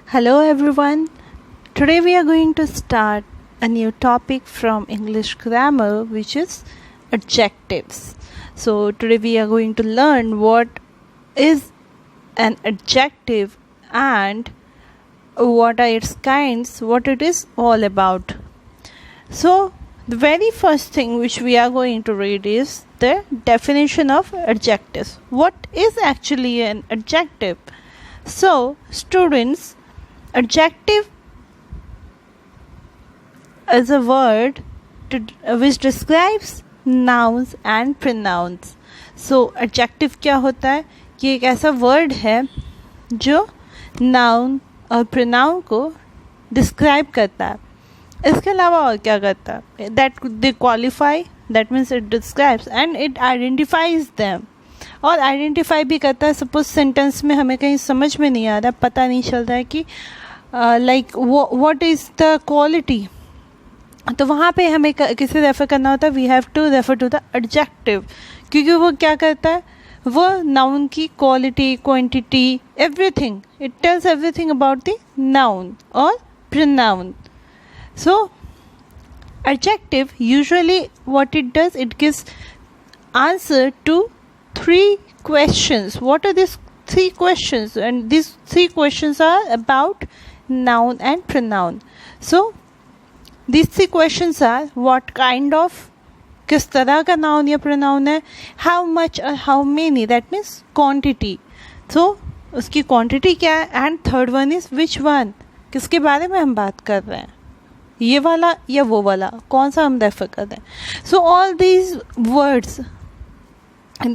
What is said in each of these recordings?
Hello everyone. Today we are going to start a new topic from English grammar, which is adjectives. So today we are going to learn what is an adjective and what are its kinds, what it is all about. So the very first thing which we are going to read is the definition of adjectives. What is actually an adjective? So students, adjective is a word which describes nouns and pronouns. So adjective क्या होता है कि एक ऐसा word है जो noun और pronoun को describe करता है. इसके अलावा और क्या करता है? That they qualify, that means it describes and it identifies them. और आइडेंटिफाई भी करता है. सपोज सेंटेंस में हमें कहीं समझ में नहीं आ रहा, पता नहीं चल रहा है कि like what is the quality, तो वहाँ पे हमें किसे रेफ़र करना होता है? We have to refer to the adjective, क्योंकि वो क्या करता है? वो नाउन की quality, quantity, everything, it tells everything about the noun और pronoun. So adjective usually what it does, it gives answer to 3 questions. What are these 3 questions? And these 3 questions are about noun and pronoun. So these 3 questions are what kind of, किस तरह का noun या pronoun है, how much or how many, that means quantity. So उसकी quantity क्या है, and third one is which one, किसके बारे में हम बात कर रहे हैं, ये वाला या वो वाला, कौन सा हम रेफर कर रहे हैं. So all these words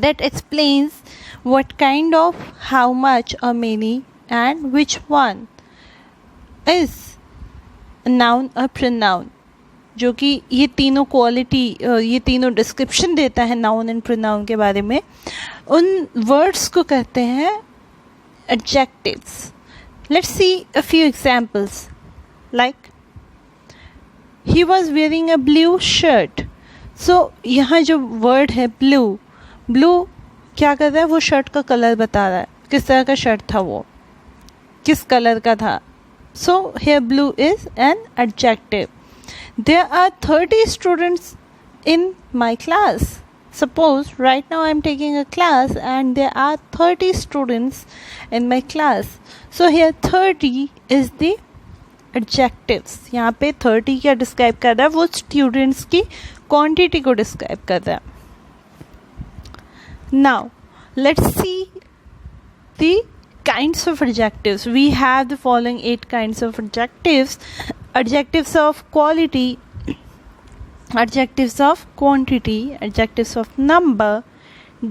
that explains what kind of, how much or many and which one is a noun or pronoun, जो कि ये तीनों क्वालिटी, ये तीनों डिस्क्रिप्शन देता है नाउन एंड प्रोनाउन के बारे में. उन वर्ड्स को कहते हैं adjectives. Let's see a few examples. Like he was wearing a blue shirt. So यहाँ जो वर्ड है ब्लू, ब्लू क्या कर रहा है? वो शर्ट का कलर बता रहा है, किस तरह का शर्ट था, वो किस कलर का था. So here blue is an adjective. There are 30 students in my class. Suppose right now I am taking a class and there are 30 students in my class. So here 30 is the adjectives. यहाँ पे 30 क्या describe कर रहा है? वो students की quantity को describe कर रहा है. Now let's see the kinds of adjectives. We have the following 8 kinds of adjectives. Adjectives of quality, adjectives of quantity, adjectives of number,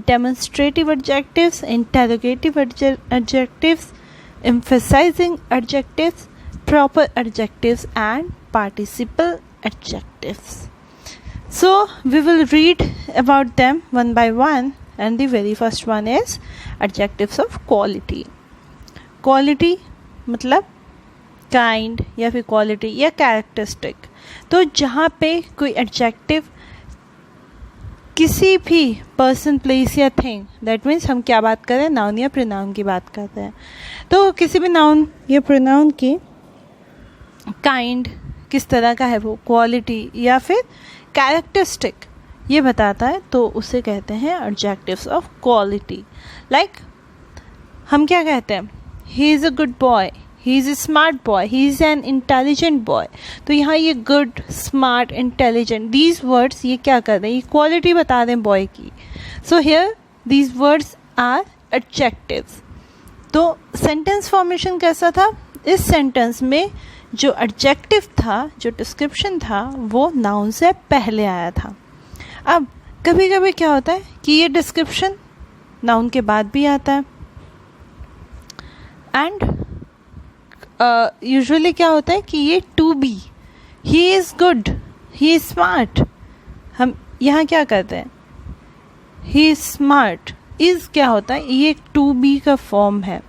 demonstrative adjectives, interrogative adjectives, emphasizing adjectives, proper adjectives and participle adjectives. So we will read about them one by one. And the very first one is adjectives of quality. Quality मतलब kind या फिर quality या characteristic. तो जहाँ पे कोई adjective किसी भी person, place या thing, that means हम क्या बात कर रहे हैं? noun या pronoun की बात कर रहे हैं. तो किसी भी noun या pronoun की kind किस तरह का है, वो quality या फिर characteristic ये बताता है, तो उसे कहते हैं एडजेक्टिव्स ऑफ क्वालिटी. लाइक हम क्या कहते हैं? He is a good boy, he is a smart boy, he is an intelligent boy. तो यहाँ ये good, smart, intelligent, these words ये क्या कर रहे हैं? ये क्वालिटी बता रहे हैं बॉय की. So here these words are adjectives. तो सेंटेंस फॉर्मेशन कैसा था? इस सेंटेंस में जो एडजेक्टिव था, जो डिस्क्रिप्शन था, वो नाउन से पहले आया था. अब कभी कभी क्या होता है कि ये डिस्क्रिप्शन नाउन के बाद भी आता है. एंड यूजुअली क्या होता है कि ये to be, he is good, he is smart, हम यहाँ क्या करते हैं? ही इज़ स्मार्ट, इज़ क्या होता है? ये टू बी का फॉर्म है.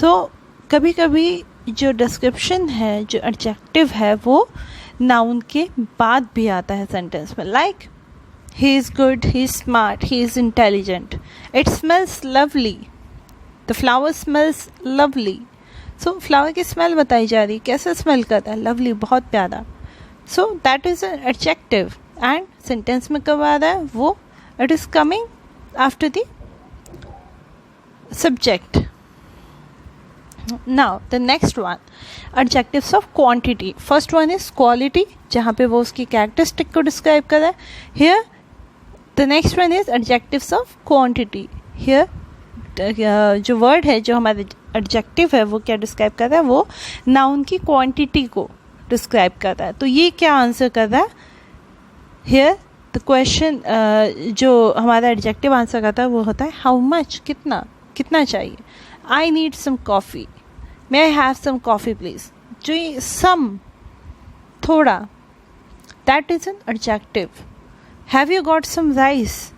सो कभी कभी जो डिस्क्रिप्शन है, जो एडजेक्टिव है, वो नाउन के बाद भी आता है सेंटेंस में. Like he is good, he is smart, he is intelligent, it smells lovely, the flower smells lovely. So flower की स्मेल बताई जा रही, कैसे स्मेल करता है, लवली, बहुत प्यारा. So that is an adjective. And sentence में कब आ रहा है वो, it is coming after the subject. Now the next one, adjectives of quantity. First one is quality, जहाँ पे वो उसकी characteristic को describe कर रहा है. Here the next one is adjectives of quantity. Here जो word है, जो हमारे adjective है, वो क्या describe कर रहा है, वो noun की quantity को describe कर रहा है. तो ये क्या answer कर रहा है? Here the question जो हमारा adjective answer करता है वो होता है how much, कितना चाहिए. I need some coffee. May I have some coffee please? जो ये some, थोड़ा, that is an adjective. Have you got some rice?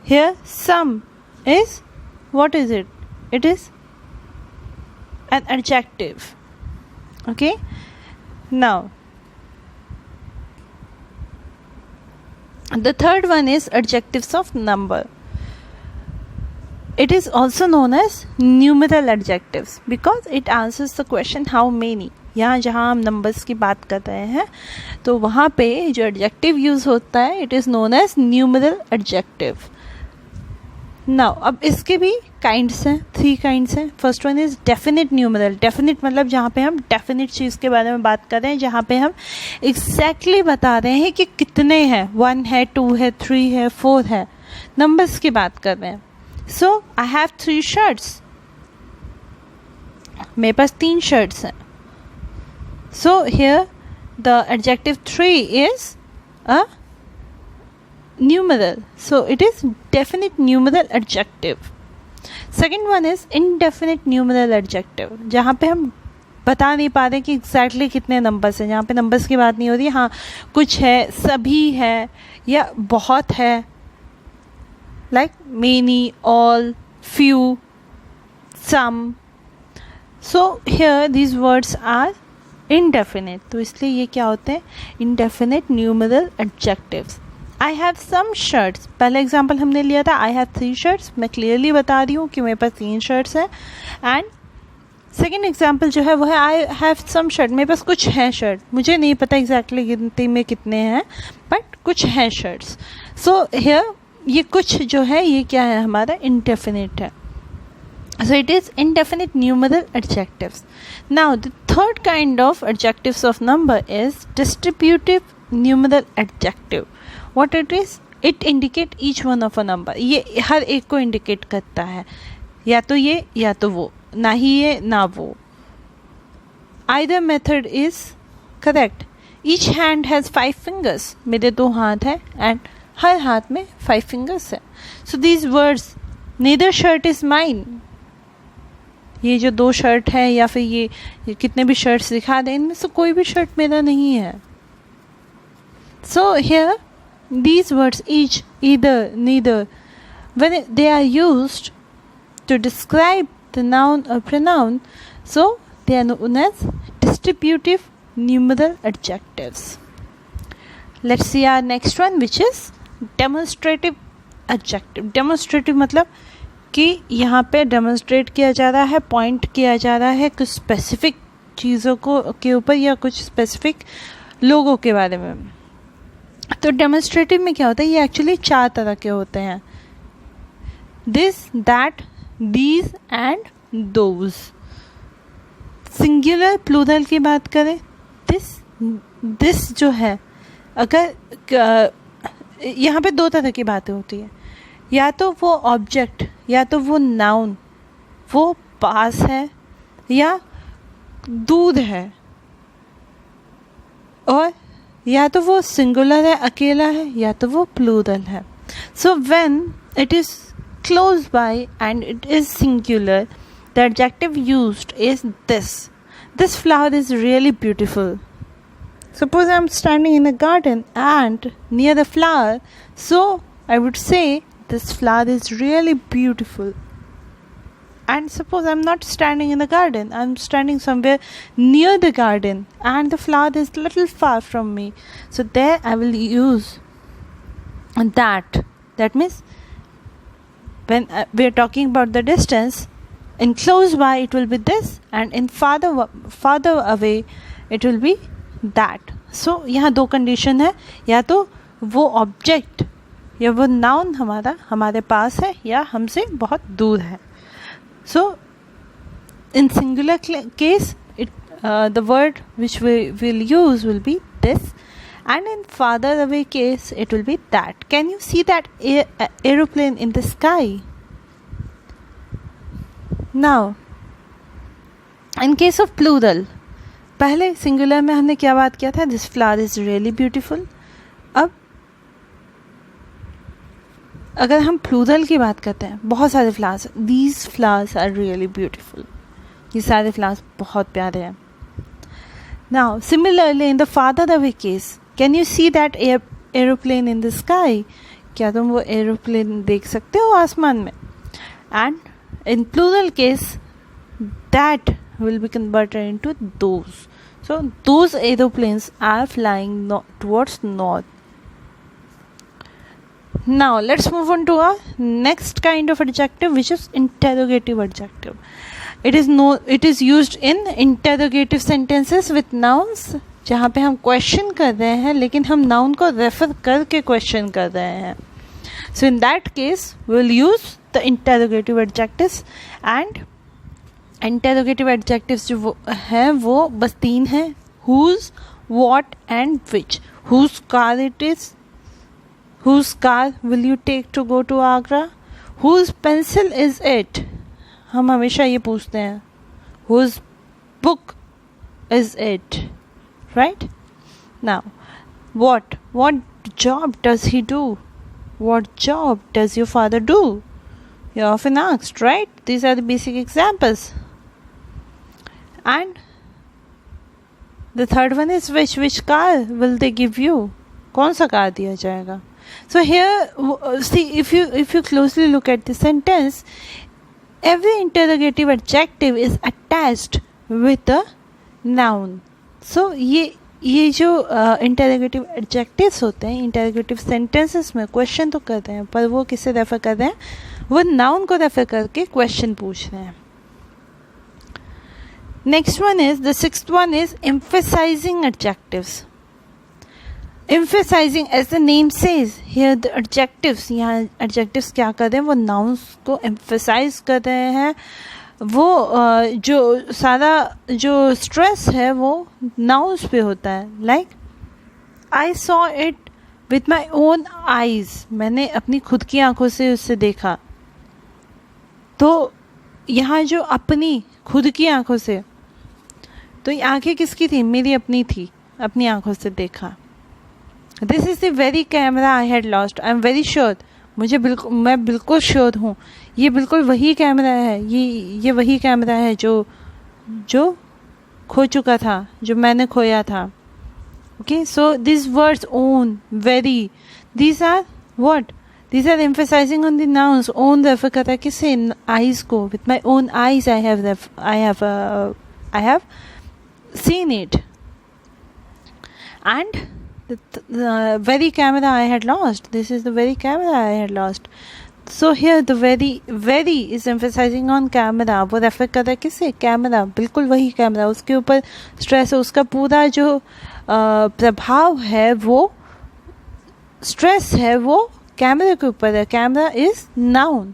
Here some is, what is it? It is an adjective. Okay? Now the third one is adjectives of number. It is also known as numeral adjectives because it answers the question how many. यहाँ जहाँ हम numbers की बात कर रहे हैं तो वहाँ पे जो adjective use होता है it is known as numeral adjective. Now अब इसके भी kinds हैं, 3 kinds हैं. First one is definite numeral. Definite मतलब जहाँ पे हम definite चीज़ के बारे में बात कर रहे हैं, जहाँ पे हम exactly बता रहे हैं कि कितने हैं, 1 है, 2 है, 3 है, 4 है, numbers की बात कर रहे हैं. So I have 3 shirts. मेरे पास 3 shirts हैं. So here the adjective 3 is a numeral. So it is definite numeral adjective. Second one is indefinite numeral adjective. जहाँ पे हम बता नहीं पा रहे कि exactly कितने numbers हैं, जहाँ पे numbers की बात नहीं हो रही. हाँ, कुछ है, सभी है, या बहुत है, like many, all, few, some. So here these words are indefinite. तो इसलिए ये क्या होते हैं, indefinite numeral adjectives. I have some shirts. पहला एग्जाम्पल हमने लिया था I have 3 shirts. मैं क्लियरली बता रही हूँ कि मेरे पास 3 shirts हैं. एंड सेकेंड एग्जाम्पल जो है वो है I have some shirt. मेरे पास कुछ हैं शर्ट, मुझे नहीं पता एग्जैक्टली गिनती में कितने हैं, बट कुछ हैं शर्ट्स. सो हियर ये कुछ जो है ये क्या है, हमारा indefinite है. So it is indefinite numeral adjectives. Now the third kind of adjectives of number is distributive numeral adjective. What it is? It indicate each one of a number. ये हर एक को indicate करता है, या तो ये या तो वो, ना ही ये ना वो. Either method is correct. Each hand has 5 fingers. मेरे 2 हाथ हैं and हर हाथ में 5 fingers है. So these words, neither shirt is mine. ये जो 2 शर्ट है या फिर ये कितने भी शर्ट्स दिखा दें, इनमें से कोई भी शर्ट मेरा नहीं है. So here these words each, either, neither, when they are used to describe the noun or pronoun, so they are known as distributive numeral adjectives. Let's see our next one, which is demonstrative adjective. Demonstrative मतलब कि यहाँ पे demonstrate किया जा रहा है, point किया जा रहा है कुछ specific चीज़ों को के ऊपर या कुछ specific लोगों के बारे में. तो demonstrative में क्या होता है, ये actually 4 तरह के होते हैं. This, that, these and those. Singular plural की बात करें, this जो है, अगर यहाँ पे 2 तरह की बातें होती है, या तो वो ऑब्जेक्ट या तो वो नाउन वो पास है या दूर है, और या तो वो सिंगुलर है, अकेला है, या तो वो प्लूरल है. So when it is close by and it is singular, the adjective used is this flower is really beautiful. Suppose I am standing in a garden and near the flower, so I would say this flower is really beautiful. And suppose I am not standing in the garden, I am standing somewhere near the garden and the flower is little far from me, so there I will use that. That means when we are talking about the distance, in close by it will be this, and in farther away it will be that. So यहाँ दो condition है, या तो वो object या वो noun हमारे पास है या हमसे बहुत दूर है. So in singular case the word which we will use will be this, and in farther away case it will be that. Can you see that aeroplane in the sky? Now in case of plural, पहले singular में हमने क्या बात किया था, this flower is really beautiful. अब अगर हम प्लूरल की बात करते हैं, बहुत सारे flowers, these flowers are really beautiful, ये सारे फ्लावर्स बहुत प्यारे हैं. Now similarly in the farther away case, can you see that aeroplane in the sky? क्या तुम वो एरोप्लेन देख सकते हो आसमान में? And in plural case that will be converted into those. So those aeroplanes are flying towards north. Now let's move on to our next kind of adjective, which is interrogative adjective. It is used in interrogative sentences with nouns, जहाँ पे हम question कर रहे हैं लेकिन हम noun को refer करके question कर रहे हैं. So in that case we'll use the interrogative adjectives, and interrogative adjectives जो हैं वो बस तीन हैं, whose, what and which. Whose car it is? Whose car will you take to go to Agra? Whose pencil is it? हम हमेशा ये पूछते हैं. Whose book is it? Right? Now, what job does he do? What job does your father do? You're often asked, right? These are the basic examples. And the third one is which car will they give you? कौन सा car दिया जाएगा? So here see, if you closely look at the sentence, every interrogative adjective is attached with a noun. So ये जो interrogative adjectives होते हैं, interrogative sentences में question तो कर रहे हैं, पर वो किससे रेफर कर रहे हैं? वो noun को रेफर करके question पूछ रहे हैं. Next one is, the sixth one is emphasizing adjectives. Emphasizing, as the name says, here the adjectives, यहाँ adjectives क्या कर रहे हैं? वो nouns को emphasize कर रहे हैं. वो जो सारा जो stress है वो nouns पे होता है. Like I saw it with my own eyes. मैंने अपनी खुद की आंखों से उससे देखा. तो यहाँ जो अपनी खुद की आंखों से, तो ये आंखें किसकी थी? मेरी अपनी थी, अपनी आंखों से देखा. This is the very camera I had lost. I am very sure, मैं बिल्कुल श्योर हूँ, ये बिल्कुल वही कैमरा है, ये वही कैमरा है जो खो चुका था, जो मैंने खोया था. Okay, so this words own, very, these are what? These are emphasizing on the nouns. Own refer करता है किससे? आईज को. With my own eyes I have seen it. And the very camera I had lost. This is the very camera I had lost. So here the very is emphasizing on camera. वो refer कर रहा है किससे? Camera. बिल्कुल वही camera, उसके ऊपर stress है, उसका पूरा जो प्रभाव है, वो स्ट्रेस है, वो कैमरे के ऊपर है. Camera is noun.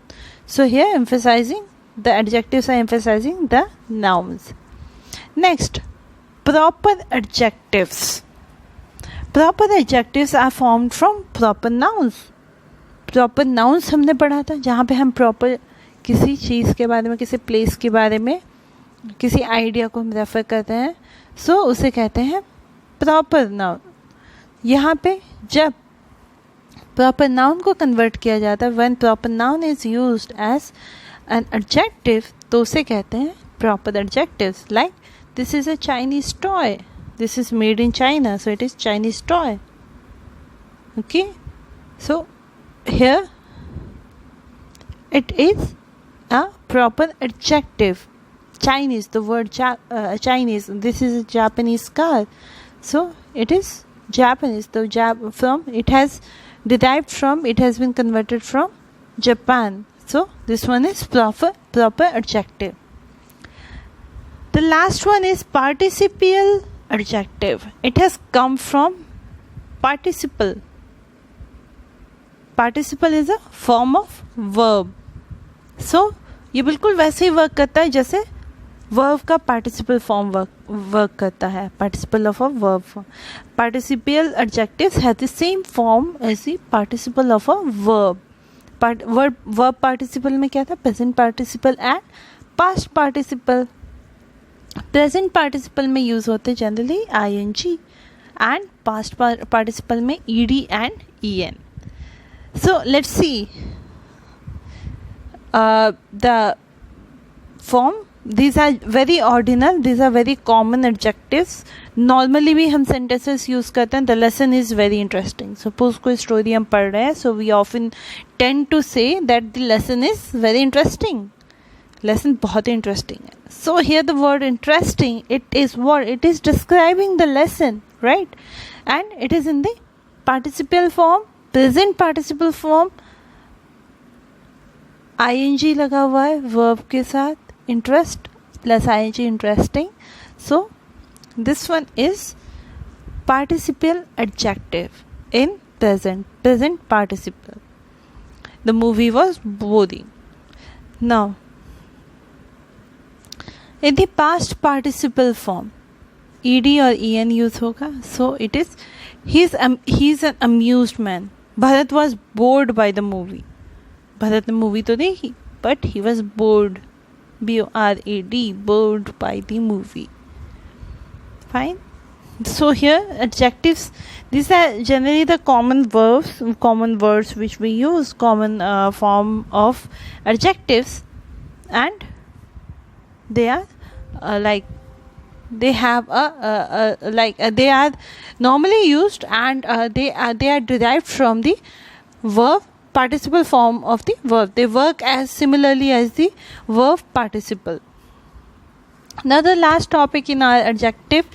So here emphasizing, the adjectives are emphasizing the nouns. Next, proper adjectives. Proper adjectives are formed from proper nouns. Proper nouns हमने पढ़ा था, जहाँ पे हम proper किसी चीज़ के बारे में, किसी प्लेस के बारे में, किसी आइडिया को हम रेफर करते हैं, सो उसे कहते हैं proper noun. यहाँ पे जब प्रॉपर नाउन को कन्वर्ट किया जाता है, when proper noun is used as an adjective, तो उसे कहते हैं proper adjectives. Like this is a Chinese toy, this is made in China, so it is Chinese toy. Okay, so here it is a proper adjective. Chinese, the word Chinese, this is a Japanese car, so it is Japanese. It has been converted from Japan, So this one is proper adjective. The last one is participial adjective. It has come from participle. Participle is a form of verb. So ये बिल्कुल वैसे ही work करता है जैसे verb का participle form work करता है. Participle of a verb form. Participial adjectives have the same form as the participle of a verb. Verb participle में क्या था? Present participle and past participle. Present participle में यूज होते generally ing and past participle में ed and en. So let's see the form. These are very ordinal, these are very common adjectives. Normally भी हम sentences use करते हैं. The lesson is very interesting. Suppose कोई story हम पढ़ रहे हैं, so we often tend to say that the lesson is very interesting. Lesson बहुत interesting है. So here the word interesting, it is what? It is describing the lesson, right? And it is in the participial form, present participle form. ing लगा हुआ है verb के साथ. Interest plus ing, interesting. So this one is participial adjective in present participle. The movie was boring. Now in the past participle form ed और en use होगा. So it is he's an amused man. Bharat was bored by the movie. Bharat ने movie तो देखी, but he was bored. B-O-R-A-D, bored by the movie. Fine. So here adjectives, these are generally the common words which we use, common form of adjectives, and they are they are normally used, and they are derived from the verb participle form of the verb. They work as similarly as the verb participle. Now the last topic in our adjective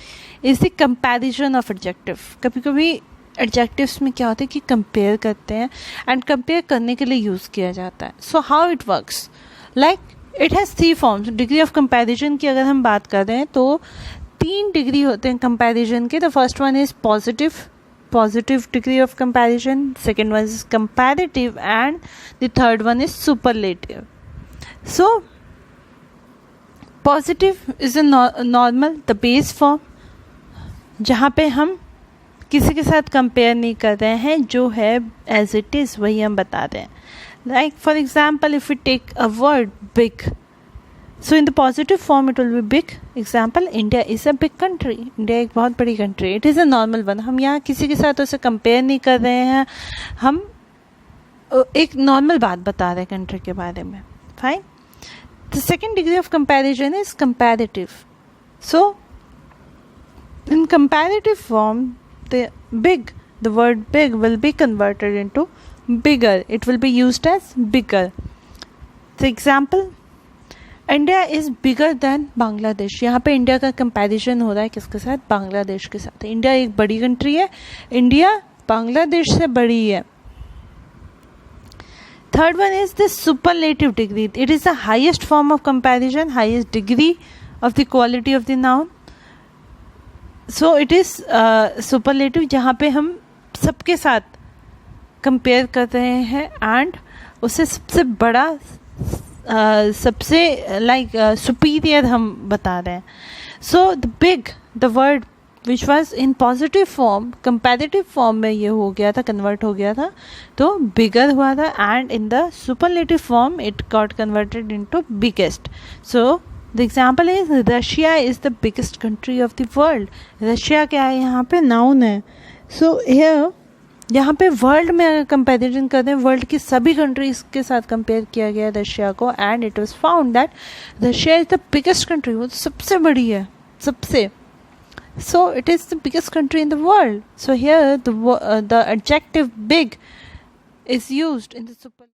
is the comparison of adjective. कभी कभी adjectives में क्या होता है कि compare करते हैं, and compare करने के लिए use किया जाता है. So how it works? Like it has 3 forms. Degree of comparison की अगर हम बात कर रहे हैं तो 3 डिग्री होते हैं comparison के. The first one is positive degree of comparison, second one is comparative, and the third one is superlative. So positive is a normal, the base form, जहाँ पे हम किसी के साथ कंपेयर नहीं कर रहे हैं, जो है as it is वही हम बता रहे हैं. Like for example, if we take a word big, so in the positive form it will be big. Example, India is a big country. India एक बहुत बड़ी country. It is a normal one. हम यहाँ किसी के साथ उसे compare नहीं कर रहे हैं, हम एक normal बात बता रहे हैं country के बारे में. Fine. The second degree of comparison is comparative. So in comparative form, the word big will be converted into bigger. It will be used as bigger. For example, India is bigger than Bangladesh. यहाँ पे India का comparison हो रहा है किसके साथ? बांग्लादेश के साथ. इंडिया एक बड़ी कंट्री है, इंडिया बांग्लादेश से बड़ी है. Third one is the superlative degree. It is the highest form of comparison, highest degree of the quality of the noun. So it is superlative, जहाँ पे हम सबके साथ कंपेयर कर रहे हैं एंड उससे सबसे बड़ा सबसे सुपीरियर हम बता रहे हैं. So the big, the word which was in positive form, comparative form में ये हो गया था, कन्वर्ट हो गया था, तो बिगर हुआ था, and in the superlative form it got converted into biggest. So the example is Russia is the biggest country of the world. Russia क्या है? यहाँ पे नाउन है. सो हियर यहाँ पे वर्ल्ड में अगर कंपेरिजन करते हैं, वर्ल्ड की सभी कंट्रीज के साथ कंपेयर किया गया रशिया को, and it was found that Russia is the biggest country. वो तो सबसे बड़ी है, सबसे. So it is the biggest country in the world. So here the adjective big is used in the super